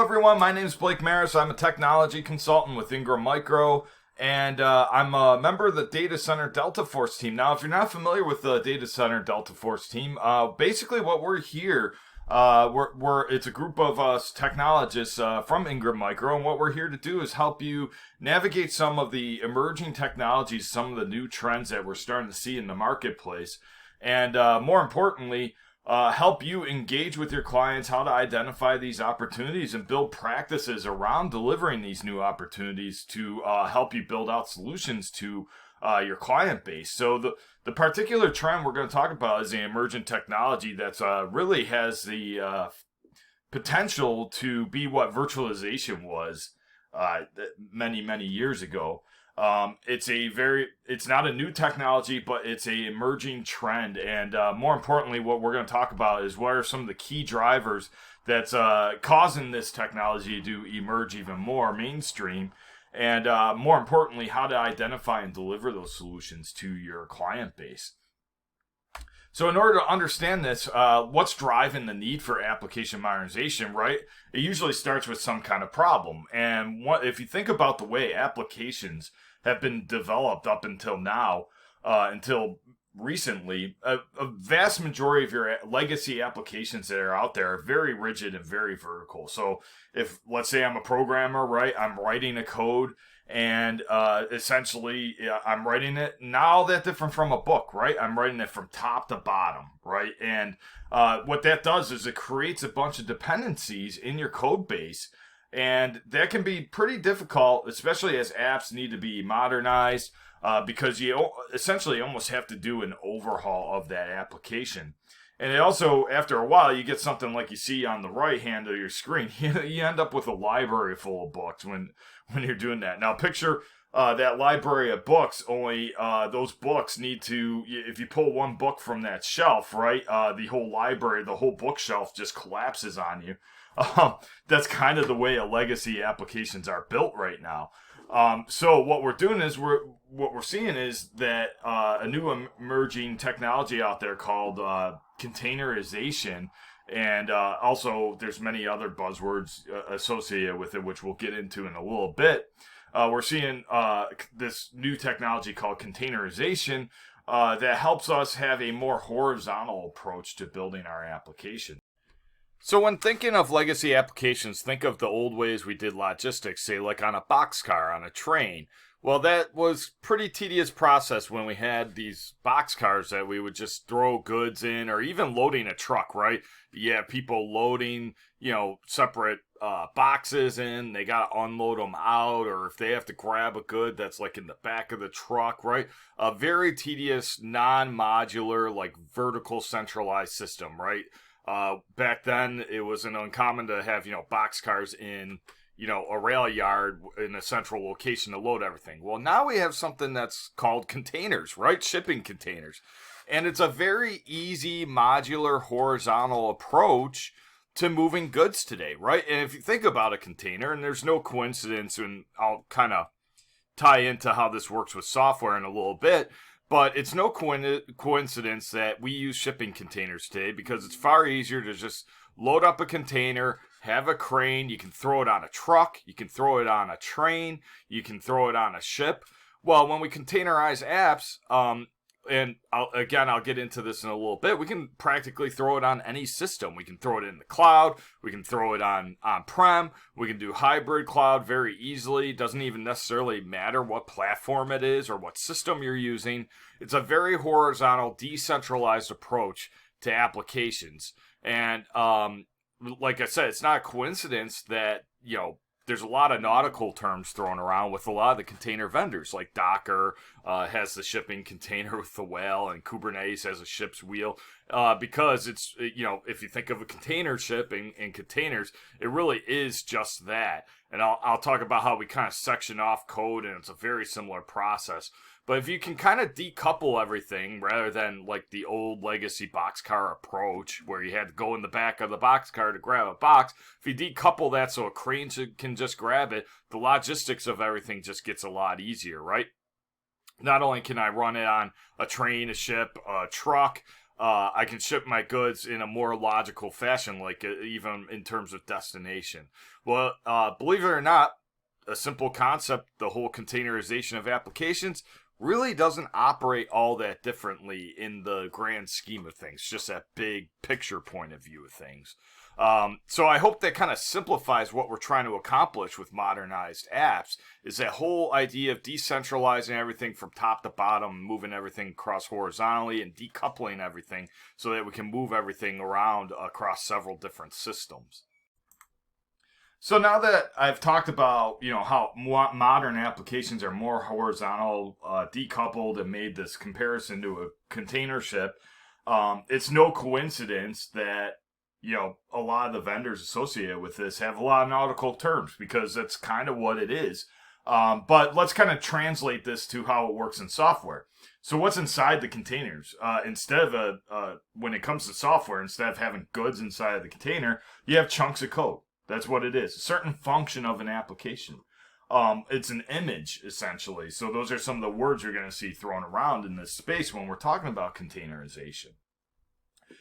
Hello everyone, my name is Blake Maris. I'm a technology consultant with Ingram Micro, and I'm a member of the Data Center Delta Force team. Now, if you're not familiar with the Data Center Delta Force team, basically what we're here, it's a group of us technologists from Ingram Micro, and what we're here to do is help you navigate some of the emerging technologies, some of the new trends that we're starting to see in the marketplace, and more importantly, help you engage with your clients, how to identify these opportunities and build practices around delivering these new opportunities to help you build out solutions to your client base. So the particular trend we're going to talk about is the emergent technology that's really has the potential to be what virtualization was many years ago. It's not a new technology, but it's a emerging trend. And more importantly, what we're going to talk about is what are some of the key drivers that's causing this technology to emerge even more mainstream. And more importantly, how to identify and deliver those solutions to your client base. So in order to understand this, what's driving the need for application modernization, right? It usually starts with some kind of problem. And if you think about the way applications have been developed up until now, until recently, a vast majority of your legacy applications that are out there are very rigid and very vertical. So if, let's say I'm a programmer, right? I'm writing a code and essentially I'm writing it now that different from a book, right? I'm writing it from top to bottom, right? And what that does is it creates a bunch of dependencies in your code base, and that can be pretty difficult, especially as apps need to be modernized, because you essentially almost have to do an overhaul of that application. And it also, after a while, you get something like you see on the right hand of your screen. You end up with a library full of books when you're doing that. Now, picture that library of books, only those books need to, if you pull one book from that shelf, right, the whole library, the whole bookshelf just collapses on you. That's kind of the way legacy applications are built right now. So what we're doing is what we're seeing is that a new emerging technology out there called containerization, and also there's many other buzzwords associated with it, which we'll get into in a little bit. We're seeing this new technology called containerization that helps us have a more horizontal approach to building our application. So when thinking of legacy applications, think of the old ways we did logistics, say like on a boxcar, on a train. Well, that was pretty tedious process when we had these boxcars that we would just throw goods in, or even loading a truck, right? Yeah, people loading, separate boxes in, they got to unload them out, or if they have to grab a good that's like in the back of the truck, right? A very tedious, non-modular, like vertical centralized system, right? Back then, it wasn't uncommon to have, boxcars in, a rail yard in a central location to load everything. Well, now we have something that's called containers, right? Shipping containers. And it's a very easy, modular, horizontal approach to moving goods today, right? And if you think about a container, and there's no coincidence, and I'll kind of tie into how this works with software in a little bit, but it's no coincidence that we use shipping containers today, because it's far easier to just load up a container, have a crane, you can throw it on a truck, you can throw it on a train, you can throw it on a ship. Well, when we containerize apps, and I'll get into this in a little bit, we can practically throw it on any system. We can throw it in the cloud, we can throw it on-prem, we can do hybrid cloud very easily. It doesn't even necessarily matter what platform it is or what system you're using. It's a very horizontal, decentralized approach to applications. And like I said, it's not a coincidence that, there's a lot of nautical terms thrown around with a lot of the container vendors, like Docker has the shipping container with the whale, and Kubernetes has a ship's wheel, because it's, if you think of a container ship and containers, it really is just that. And I'll talk about how we kind of section off code, and it's a very similar process. But if you can kind of decouple everything rather than like the old legacy boxcar approach where you had to go in the back of the boxcar to grab a box, if you decouple that so a crane can just grab it, the logistics of everything just gets a lot easier, right? Not only can I run it on a train, a ship, a truck, I can ship my goods in a more logical fashion, like even in terms of destination. Well, believe it or not, a simple concept, the whole containerization of applications, really doesn't operate all that differently in the grand scheme of things, just that big picture point of view of things. So I hope that kind of simplifies what we're trying to accomplish with modernized apps, is that whole idea of decentralizing everything from top to bottom, moving everything across horizontally and decoupling everything so that we can move everything around across several different systems. So now that I've talked about, how modern applications are more horizontal, decoupled, and made this comparison to a container ship, it's no coincidence that, a lot of the vendors associated with this have a lot of nautical terms, because that's kind of what it is. But let's kind of translate this to how it works in software. So what's inside the containers? Instead of when it comes to software, instead of having goods inside of the container, you have chunks of code. That's what it is. A certain function of an application. It's an image, essentially. So those are some of the words you're going to see thrown around in this space when we're talking about containerization.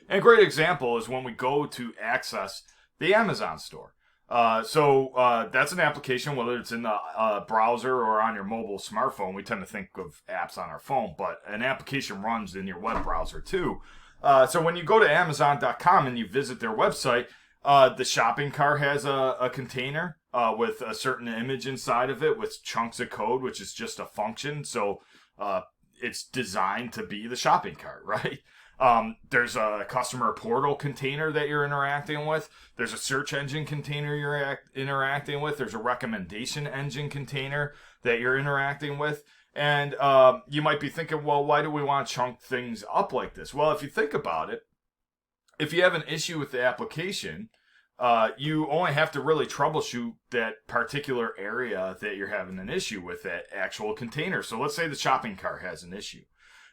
And a great example is when we go to access the Amazon store. So that's an application, whether it's in the browser or on your mobile smartphone. We tend to think of apps on our phone, but an application runs in your web browser too. So when you go to Amazon.com and you visit their website, the shopping cart has a container with a certain image inside of it with chunks of code, which is just a function. So it's designed to be the shopping cart, right? There's a customer portal container that you're interacting with. There's a search engine container you're interacting with. There's a recommendation engine container that you're interacting with. And you might be thinking, well, why do we want to chunk things up like this? Well, if you think about it, if you have an issue with the application, you only have to really troubleshoot that particular area that you're having an issue with, that actual container. So let's say the shopping cart has an issue.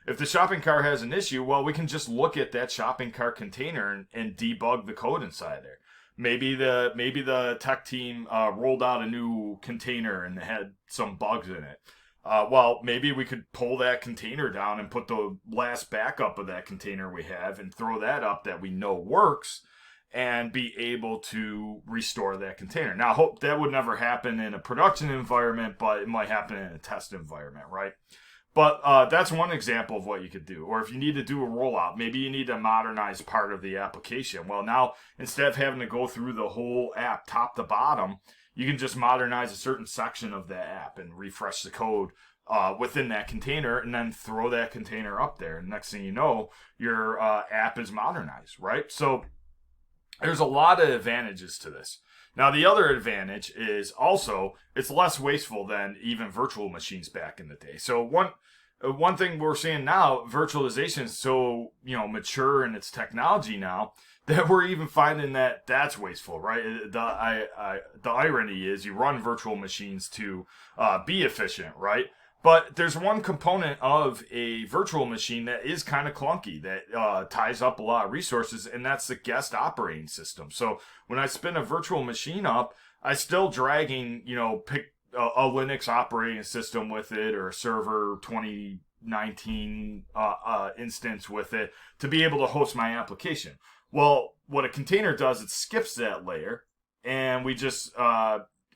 If the shopping cart has an issue, well, we can just look at that shopping cart container and debug the code inside there. Maybe the tech team rolled out a new container and had some bugs in it. Well, maybe we could pull that container down and put the last backup of that container we have and throw that up that we know works and be able to restore that container. Now, I hope that would never happen in a production environment, but it might happen in a test environment, right? But that's one example of what you could do. Or if you need to do a rollout, maybe you need to modernize part of the application. Well, now, instead of having to go through the whole app top to bottom, you can just modernize a certain section of that app and refresh the code within that container and then throw that container up there. And next thing you know, your app is modernized, right? So there's a lot of advantages to this. Now, the other advantage is also it's less wasteful than even virtual machines back in the day. So one thing we're seeing now, virtualization is so mature in its technology now that we're even finding that that's wasteful, right? The irony is you run virtual machines to be efficient, right? But there's one component of a virtual machine that is kind of clunky, that ties up a lot of resources, and that's the guest operating system. So when I spin a virtual machine up, I still dragging, pick a Linux operating system with it, or a server 2019 instance with it to be able to host my application. Well, what a container does, it skips that layer, and we just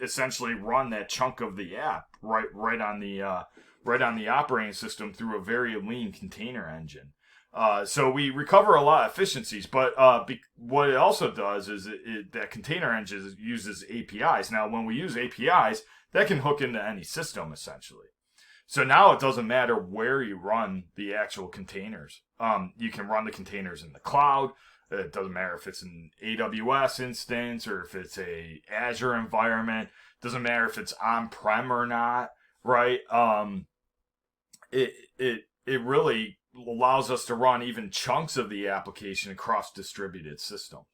essentially run that chunk of the app right on the operating system through a very lean container engine. So we recover a lot of efficiencies, but what it also does is that container engine uses APIs. Now, when we use APIs, that can hook into any system essentially. So now it doesn't matter where you run the actual containers. You can run the containers in the cloud. It doesn't matter if it's an AWS instance or if it's a Azure environment. It doesn't matter if it's on-prem or not, right? It really allows us to run even chunks of the application across distributed systems.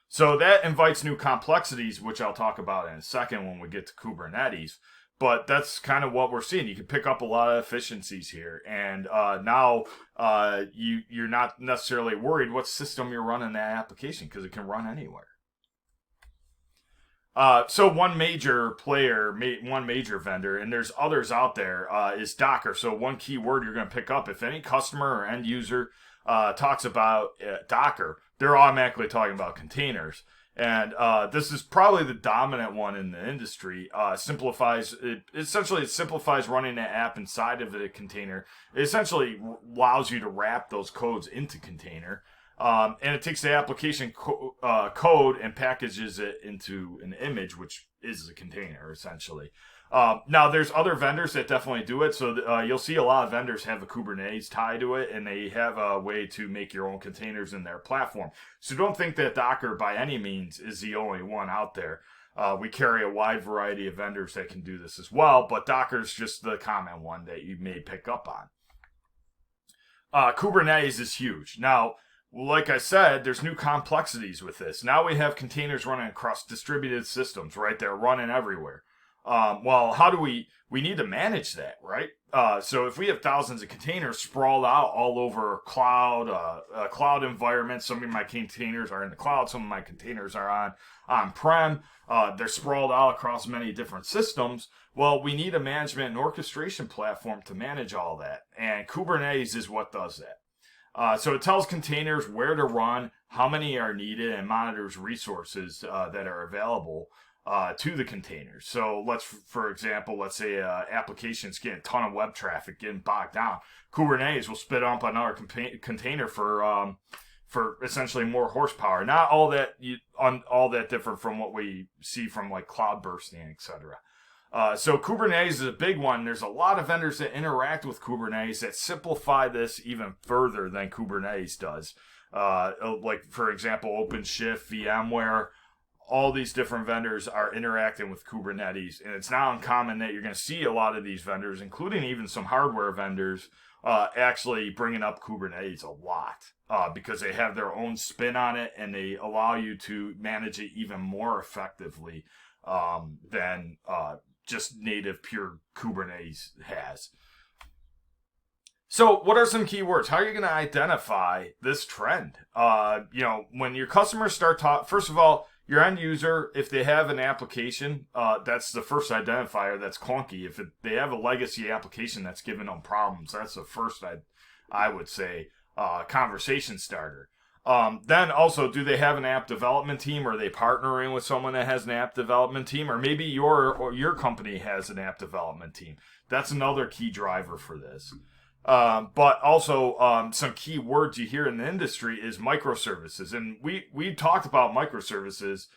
So that invites new complexities, which I'll talk about in a second when we get to Kubernetes. But that's kind of what we're seeing. You can pick up a lot of efficiencies here. And now you're not necessarily worried what system you're running that application, because it can run anywhere. So one major player, one major vendor, and there's others out there, is Docker. So one key word you're going to pick up, if any customer or end user talks about Docker, they're automatically talking about containers. And this is probably the dominant one in the industry. It simplifies running an app inside of a container. It essentially allows you to wrap those codes into container. And it takes the application code and packages it into an image, which is a container, essentially. Now, there's other vendors that definitely do it. So you'll see a lot of vendors have a Kubernetes tie to it, and they have a way to make your own containers in their platform. So don't think that Docker, by any means, is the only one out there. We carry a wide variety of vendors that can do this as well, but Docker's just the common one that you may pick up on. Kubernetes is huge. Now, like I said, there's new complexities with this. Now we have containers running across distributed systems, right? They're running everywhere. Well, how do we need to manage that, right? So if we have thousands of containers sprawled out all over cloud environments, some of my containers are in the cloud, some of my containers are on-prem, they're sprawled out across many different systems. Well, we need a management and orchestration platform to manage all that. And Kubernetes is what does that. So it tells containers where to run, how many are needed, and monitors resources that are available to the containers. So for example, let's say applications getting a ton of web traffic, getting bogged down. Kubernetes will spit up another container for essentially more horsepower. Not all that different from what we see from like cloud bursting, etc. So Kubernetes is a big one. There's a lot of vendors that interact with Kubernetes that simplify this even further than Kubernetes does. Like, for example, OpenShift, VMware, all these different vendors are interacting with Kubernetes. And it's not uncommon that you're going to see a lot of these vendors, including even some hardware vendors, actually bringing up Kubernetes a lot because they have their own spin on it and they allow you to manage it even more effectively than just native pure Kubernetes has. So what are some keywords? How are you going to identify this trend? When your customers start first of all, your end user, if they have an application, that's the first identifier that's clunky. If they have a legacy application that's giving them problems, that's the first, I would say, conversation starter. Then also, do they have an app development team? Are they partnering with someone that has an app development team? Or maybe your company has an app development team. That's another key driver for this. But also, some key words you hear in the industry is microservices. And we talked about microservices,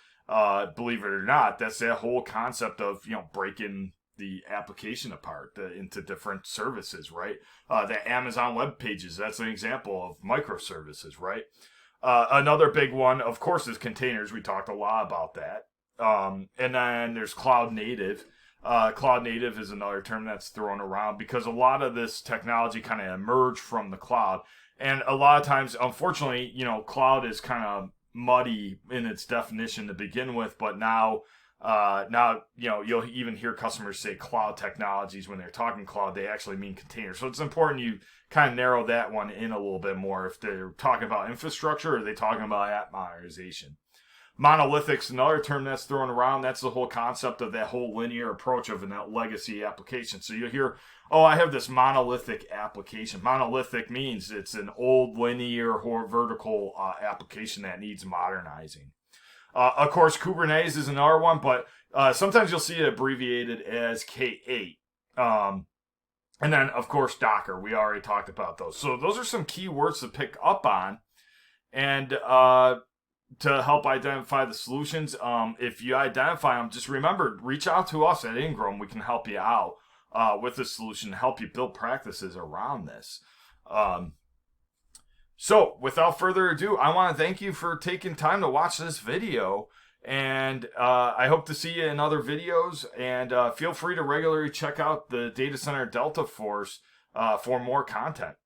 believe it or not. That's that whole concept of, breaking the application apart into different services, right? The Amazon web pages, that's an example of microservices, right? Another big one, of course, is containers. We talked a lot about that. And then there's cloud native. Cloud native is another term that's thrown around because a lot of this technology kind of emerged from the cloud. And a lot of times, unfortunately, cloud is kind of muddy in its definition to begin with, but now, you'll even hear customers say cloud technologies when they're talking cloud, they actually mean containers. So it's important you kind of narrow that one in a little bit more. If they're talking about infrastructure, or are they talking about app modernization? Monolithic's another term that's thrown around. That's the whole concept of that whole linear approach of a legacy application. So you'll hear, I have this monolithic application. Monolithic means it's an old linear or vertical application that needs modernizing. Of course, Kubernetes is another one, but sometimes you'll see it abbreviated as K8. And then, of course, Docker. We already talked about those. So those are some key words to pick up on. And to help identify the solutions. If you identify them, just remember, reach out to us at Ingram. We can help you out with the solution, help you build practices around this. So without further ado, I want to thank you for taking time to watch this video. And I hope to see you in other videos. And feel free to regularly check out the Data Center Delta Force for more content.